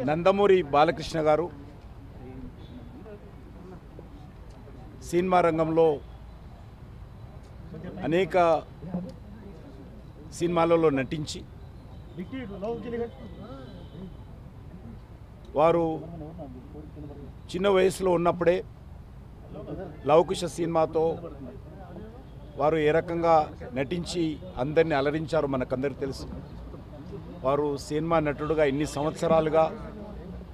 నందమూరి బాలకృష్ణ గారు సినిమా రంగంలో అనేక సినిమాలలో నటించి వారు చిన్న వయసులో ఉన్నప్పుడే లవకుశ సినిమాతో వారు ఏ రకంగా నటించి అందరినీ అలరించారో మనకందరికీ తెలుసు. వారు సినిమా నటుడుగా ఇన్ని సంవత్సరాలుగా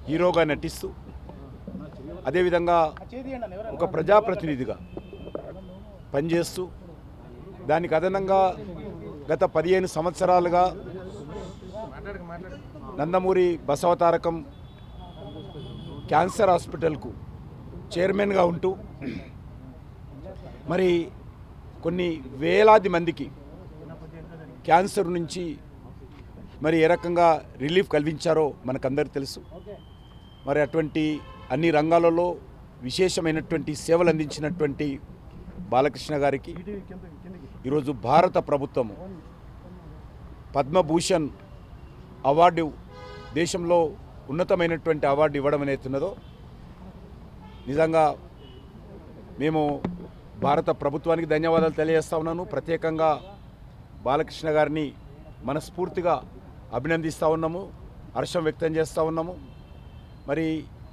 హీరోగా నటిస్తూ అదేవిధంగా ఒక ప్రజాప్రతినిధిగా పనిచేస్తూ దానికి అదనంగా గత 15 సంవత్సరాలుగా నందమూరి బసవతారకం క్యాన్సర్ హాస్పిటల్కు చైర్మన్గా ఉంటూ మరి కొన్ని వేలాది మందికి క్యాన్సర్ నుంచి మరి ఏ రకంగా రిలీఫ్ కల్పించారో మనకందరికీ తెలుసు. మరి అటువంటి అన్ని రంగాలలో విశేషమైనటువంటి సేవలు అందించినటువంటి బాలకృష్ణ గారికి ఈరోజు భారత ప్రభుత్వం పద్మభూషణ్ అవార్డు, దేశంలో ఉన్నతమైనటువంటి అవార్డు ఇవ్వడం అనేతున్నదో నిజంగా మేము భారత ప్రభుత్వానికి ధన్యవాదాలు తెలియజేస్తా ఉన్నాను. ప్రత్యేకంగా బాలకృష్ణ గారిని మనస్ఫూర్తిగా అభినందిస్తూ ఉన్నాము, హర్షం వ్యక్తం చేస్తూ ఉన్నాము. మరి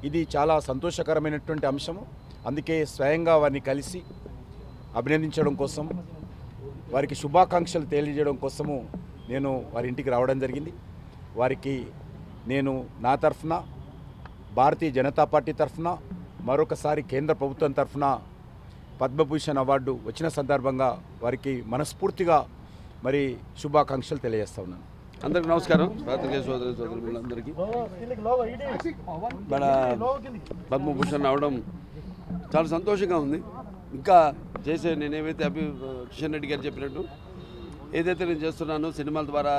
ఇది చాలా సంతోషకరమైనటువంటి అంశము. అందుకే స్వయంగా వారిని కలిసి అభినందించడం కోసం, వారికి శుభాకాంక్షలు తెలియజేయడం కోసము నేను వారి ఇంటికి రావడం జరిగింది. వారికి నేను నా తరఫున, భారతీయ జనతా పార్టీ తరఫున, మరొకసారి కేంద్ర ప్రభుత్వం తరఫున పద్మభూషణ్ అవార్డు వచ్చిన సందర్భంగా వారికి మనస్ఫూర్తిగా మరి శుభాకాంక్షలు తెలియజేస్తా ఉన్నాను. అందరికీ నమస్కారం. పాత్రికేయ సోదరి సోదరులందరికీ మన పద్మభూషణ్ అవడం చాలా సంతోషంగా ఉంది. ఇంకా చేసే నేనేమైతే కిషన్ రెడ్డి గారు చెప్పినట్టు ఏదైతే నేను చేస్తున్నానో సినిమాల ద్వారా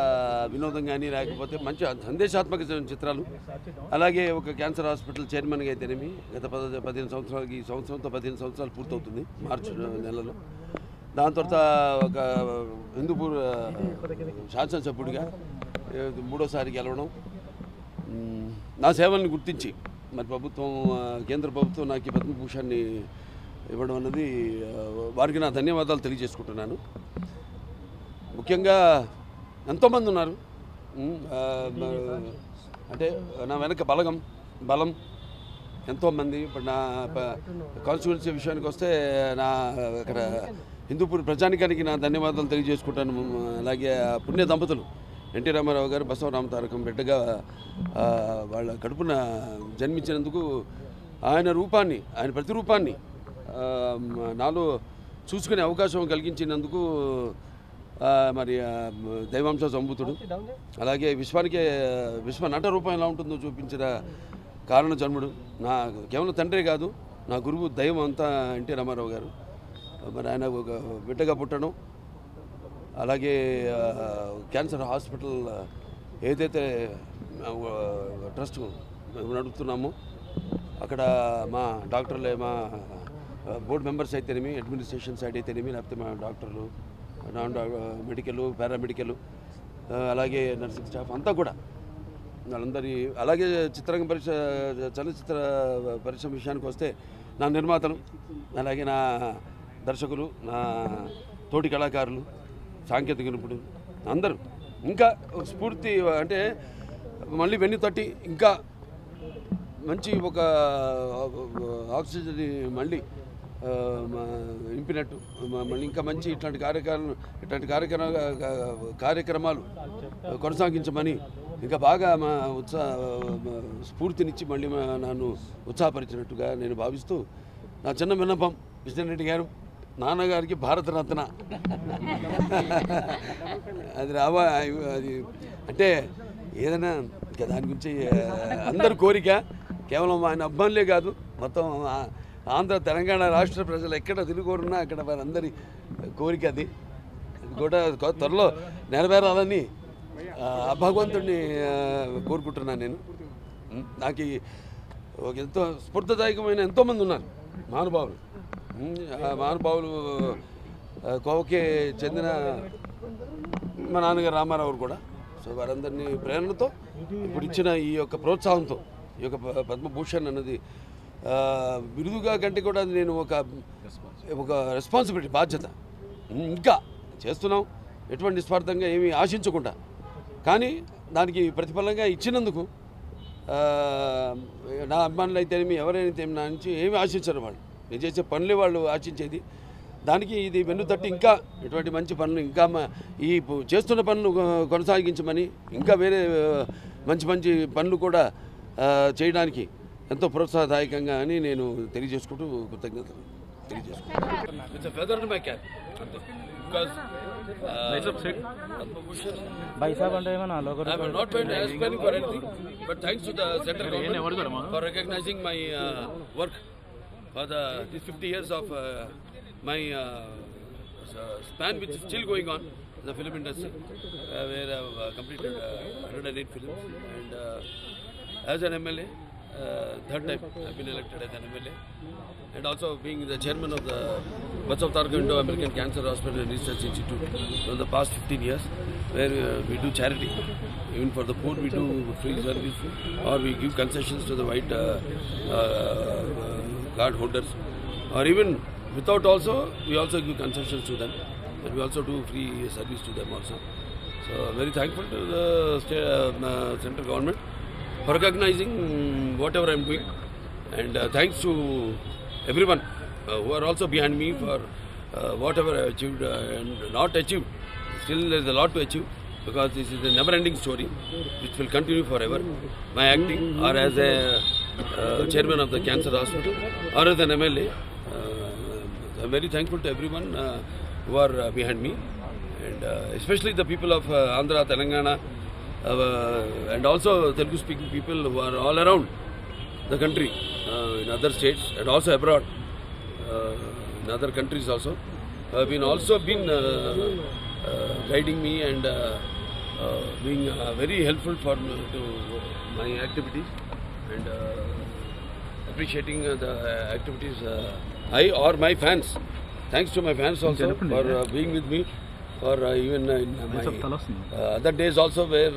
వినోదం కానీ లేకపోతే మంచి సందేశాత్మక చిత్రాలు, అలాగే ఒక క్యాన్సర్ హాస్పిటల్ చైర్మన్గా అయితేనేమి గత 15 సంవత్సరాలకి ఈ సంవత్సరంతో 15 సంవత్సరాలు పూర్తవుతుంది మార్చి నెలలో. దాని తర్వాత ఒక హిందూపూర్ శాసనసభ్యుడిగా 3వ గెలవడం, నా సేవల్ని గుర్తించి మరి ప్రభుత్వం, కేంద్ర ప్రభుత్వం నాకు ఈ పద్మభూషణ్ని ఇవ్వడం అన్నది వారికి నా ధన్యవాదాలు తెలియజేసుకుంటున్నాను. ముఖ్యంగా ఎంతోమంది ఉన్నారు, అంటే నా వెనక బలం ఎంతోమంది. ఇప్పుడు నా కాన్స్టిట్యున్సీ విషయానికి వస్తే నా అక్కడ హిందూపూర్ ప్రజానికానికి నా ధన్యవాదాలు తెలియజేసుకుంటాను. అలాగే పుణ్య దంపతులు ఎన్టీ రామారావు గారు బసవతారకం బిడ్డగా వాళ్ళ కడుపున జన్మించినందుకు ఆయన ప్రతిరూపాన్ని నాలో చూసుకునే అవకాశం కలిగించినందుకు మరి దైవాంశ సంభూతుడు, అలాగే విశ్వ నట రూపం ఎలా ఉంటుందో చూపించిన కారణ జన్ముడు, నా కేవలం తండ్రే కాదు నా గురువు దైవం అంతా ఎన్టీ రామారావు గారు. మరి ఆయన ఒక బిడ్డగా పుట్టడం, అలాగే క్యాన్సర్ హాస్పిటల్ ఏదైతే ట్రస్ట్ నడుపుతున్నామో అక్కడ మా డాక్టర్లే, మా బోర్డు మెంబర్స్ అయితేనేమి, అడ్మినిస్ట్రేషన్ సైడ్ అయితేనేమి, లేకపోతే మా డాక్టర్లు, మెడికల్, పారామెడికల్, అలాగే నర్సింగ్ స్టాఫ్ అంతా కూడా వాళ్ళందరి, అలాగే చలనచిత్ర పరిశ్రమ విషయానికి వస్తే నా నిర్మాతలు, అలాగే నా దర్శకులు, నా తోటి కళాకారులు, సాంకేతిక నిపుణులు అందరూ ఇంకా స్ఫూర్తి, అంటే మళ్ళీ వెన్ను తట్టి ఇంకా మంచి ఒక ఆక్సిజన్ మళ్ళీ నింపినట్టు, మళ్ళీ ఇంకా మంచి ఇట్లాంటి కార్యక్రమాలు కొనసాగించమని ఇంకా బాగా మా స్ఫూర్తినిచ్చి మళ్ళీ నన్ను ఉత్సాహపరిచినట్టుగా నేను భావిస్తూ, నా చిన్న విన్నపం కిషన్ రెడ్డి గారు, నాన్నగారికి భారతరత్న అది అది అంటే ఏదైనా ఇంకా దాని గురించి అందరి కోరిక, కేవలం ఆయన అబ్బాయిలే కాదు మొత్తం ఆంధ్ర తెలంగాణ రాష్ట్ర ప్రజలు ఎక్కడ తిరుగురున్నా అక్కడ వారందరి కోరిక అది కూడా త్వరలో నెరవేరాలని భగవంతుడిని కోరుకుంటున్నాను. నేను నాకు ఎంతో స్ఫూర్తిదాయకమైన ఎంతోమంది ఉన్నారు మహానుభావులు కోవకే చెందిన మా నాన్నగారు రామారావు కూడా సో వారందరినీ ప్రేరణతో ఇప్పుడు ఇచ్చిన ఈ యొక్క ప్రోత్సాహంతో ఈ యొక్క పద్మభూషణ్ అన్నది బిరుదుగా కంటే కూడా నేను ఒక రెస్పాన్సిబిలిటీ బాధ్యత ఇంకా చేస్తున్నాం, ఎటువంటి నిస్వార్థంగా ఏమీ ఆశించకుండా. కానీ దానికి ప్రతిఫలంగా ఇచ్చినందుకు నా అభిమానులు అయితేనేమి ఎవరైతే నా నుంచి ఏమి ఆశించరు. వాళ్ళు నేను చేసే పనులే వాళ్ళు ఆశించేది. దానికి ఇది వెన్నుతట్టి ఇంకా ఇటువంటి మంచి పనులు ఇంకా ఈ చేస్తున్న పనులు కొనసాగించమని, ఇంకా వేరే మంచి మంచి పనులు కూడా చేయడానికి ఎంతో ప్రోత్సాహదాయకంగా అని నేను తెలియజేసుకుంటూ కృతజ్ఞతలు తెలియజేసుకుంటాను. भाई साहब अंडे में ना लोगों I am not going to explain for anything, but thanks to the central government for recognizing my work for these 50 years of my span, which is still going on in the film industry, where I have completed 108 films, and as an MLA, third time I have been elected as an MLA, and also being the chairman of the Bachav Indo-American Cancer Hospital and Research Institute for the past 15 years, where we do charity. Even for the poor we do free service, or we give concessions to the white card holders, or even without also, we also give concessions to them, and we also do free service to them also. So very thankful to the central government for recognizing whatever I am doing, and thanks to everyone who are also behind me for whatever I achieved and not achieved. Still there is a lot to achieve, because this is a never-ending story which will continue forever. My acting, or as a chairman of the cancer hospital, or as an MLA, I am very thankful to everyone who are behind me, and especially the people of Andhra, Telangana, and also Telugu-speaking people who are all around the country, in other states and also abroad, in other countries also, have been guiding me and being very helpful to my activities, and appreciating the activities I or my fans. Thanks to my fans also for being with me, for even in my other days also, where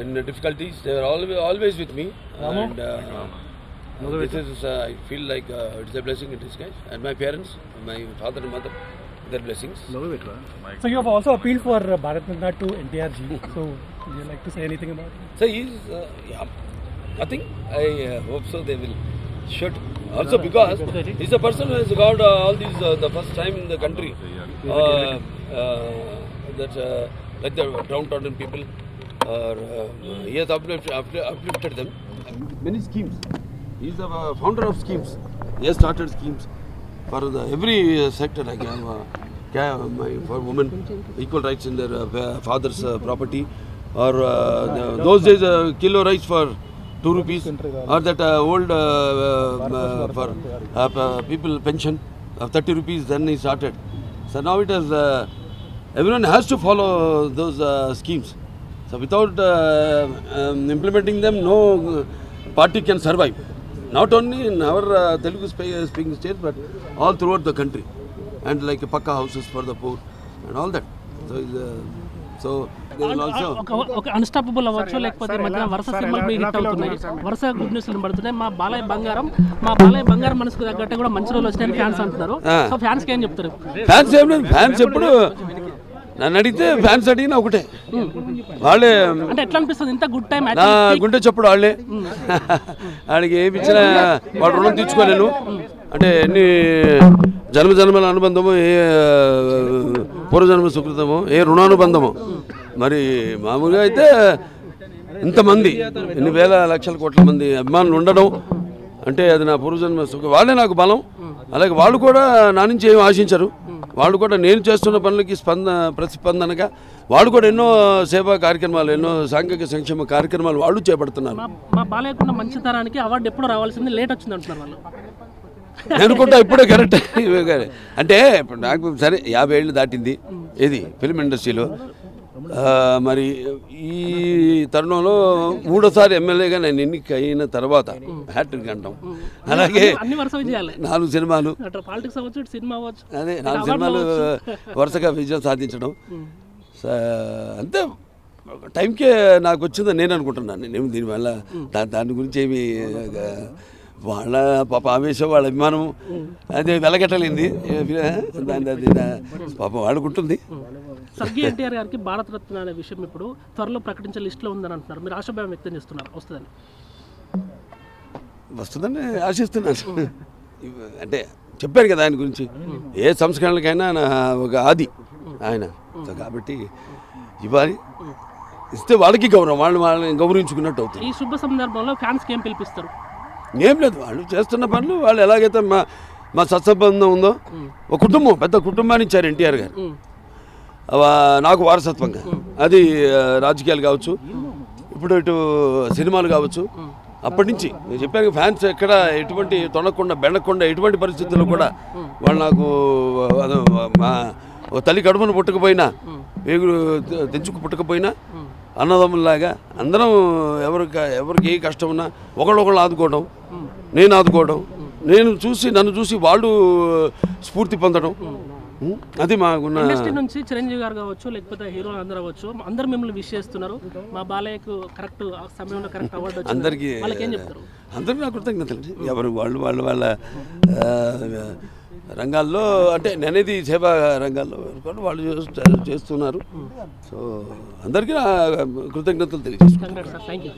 in difficulties they were always with me, and this is I feel like it's a blessing in disguise, and my parents, my father and mother, their blessings. So you have also appealed for Bharat Ratna to NTR ji. So would you like to say anything about it? So he's nothing. I hope so they will should also, because he's a person who has got all these the first time in the country, that like the downtrodden people, or he has uplifted them. Many schemes. He is the founder of schemes. He has started schemes for every sector, like for women, equal rights in their father's property, or those days kilo rice for 2 rupees, or that old for people pension of 30 rupees. Then he started. So now it has everyone has to follow those schemes. So without implementing them, no party can survive. Not only in our Telugu speaking states, but all throughout the country, and like pakka houses for the poor and all that. So there is also ఒక unstoppable అవ్వచ్చు, లేకపోతే మధ్యన వరుస సినిమాలు మీకు hit అవుతున్నాయి, వరుస good news పడుతున్నాయి. మా బాలయ్య బంగారం మనసుకు తగ్గట్టు కూడా మంచి రోజులు వచ్చాయని ఫ్యాన్స్ అంటున్నారు. సో ఫ్యాన్స్ కి ఏం చెప్తారు? ఫ్యాన్స్ ఏం లేదు, ఫ్యాన్స్ ఎప్పుడు నన్ను అడిగితే ఫ్యాన్స్ అడిగిన ఒకటే, వాళ్ళే. అంటే ఎట్లా అనిపిస్తుంది ఇంత గుడ్ టైం? నా గుండె చెప్పుడు వాళ్ళే. వాడికి ఏమి ఇచ్చినా వాడు రుణం తీర్చుకోలేను. అంటే ఎన్ని జన్మజన్మల అనుబంధమో, ఏ పూర్వజన్మ సుకృతమో, ఏ రుణానుబంధమో. మరి మామూలుగా అయితే ఇంతమంది, ఎన్ని వేల లక్షల కోట్ల మంది అభిమానులు ఉండడం అంటే అది నా పూర్వజన్మ సుఖం. వాళ్ళే నాకు బలం. అలాగే వాళ్ళు కూడా నా నుంచి ఏమి ఆశించరు. వాళ్ళు కూడా నేను చేస్తున్న పనులకి ప్రతిస్పందనగా వాళ్ళు కూడా ఎన్నో సేవా కార్యక్రమాలు, ఎన్నో సాంఘిక సంక్షేమ కార్యక్రమాలు వాళ్ళు చేపడుతున్నారు. మా బాలయ్యకున్న మంచి తరానికి అవార్డు ఎప్పుడు రావాల్సింది, లేట్ వచ్చింది అంటున్నారు వాళ్ళు. నేను అనుకుంటా ఇప్పుడే కరెక్ట్. అంటే ఇప్పుడు నాకు సరే 50 ఏళ్ళు దాటింది ఇది ఫిల్మ్ ఇండస్ట్రీలో. మరి ఈ తరుణంలో 3వ ఎమ్మెల్యేగా నేను ఎన్నిక అయిన తర్వాత హ్యాట్రిక్ అంటాం. అలాగే 4 సినిమాలు, అదే 4 సినిమాలు వరుసగా విజయం సాధించడం. అంతే టైంకే నాకు వచ్చిందని నేను అనుకుంటున్నాను. నేనేమి దీనివల్ల దాని గురించి ఏమి వాళ్ళ పాప ఆవేశం వాళ్ళ అభిమానం అది వెలగట్టలేంది. దాని పాపం వాళ్ళకుంటుంది. స్వర్గీయ ఎన్టీఆర్ గారికి భారతరత్న అనే విషయం ఇప్పుడు త్వరలో ప్రకటించే లిస్టులో ఉందని అంటున్నారు. మీరు ఆశాభావం వ్యక్తం చేస్తున్నారు, వస్తుందని ఆశిస్తున్నాను. అంటే చెప్పారు కదా ఆయన గురించి, ఏ సంస్కరణలకైనా ఒక ఆది ఆయన. కాబట్టి ఇవ్వాలి, ఇస్తే వాళ్ళకి గౌరవం, వాళ్ళని గౌరవించుకున్నట్టు అవుతుంది. ఈ శుభ సందర్భంలో ఫ్యాన్స్కి ఏం పిలిపిస్తారు? ఏం లేదు, వాళ్ళు చేస్తున్న పనులు వాళ్ళు ఎలాగైతే మా సత్సంబంధం ఉందో, ఒక కుటుంబం, పెద్ద కుటుంబాన్ని ఇచ్చారు ఎన్టీఆర్ గారు నాకు వారసత్వంగా. అది రాజకీయాలు కావచ్చు, ఇప్పుడు ఇటు సినిమాలు కావచ్చు. అప్పటి నుంచి నేను చెప్పాను, ఫ్యాన్స్ ఎక్కడ ఎటువంటి తొనకుండా బెండకుండా ఎటువంటి పరిస్థితుల్లో కూడా వాళ్ళు నాకు మా తల్లి కడుపును పుట్టకపోయినా, వేగులు తెంచుకు పుట్టకపోయినా అన్నదమ్ముల్లాగా అందరం ఎవరికి ఏ కష్టం ఉన్నా ఒకళ్ళొకళ్ళు ఆదుకోవడం, నేను ఆదుకోవడం, నన్ను చూసి వాళ్ళు స్ఫూర్తి పొందడం, అది మాకున్న. ఇండస్ట్రీ నుంచి చిరంజీవి గారు కావచ్చు, లేకపోతే హీరోలు అందరూ అవ్వచ్చు, అందరూ మిమ్మల్ని విష్ చేస్తున్నారు. మా బాలయ్యకు కరెక్ట్ సమయంలో కరెక్ట్ అవార్డు అందరికీ అందరికీ నా కృతజ్ఞతలు. ఎవరు వాళ్ళ రంగాల్లో, అంటే నేనేది సేవా రంగాల్లో వాళ్ళు చేస్తున్నారు. సో అందరికీ నా కృతజ్ఞతలు తెలియజేస్తున్నాను.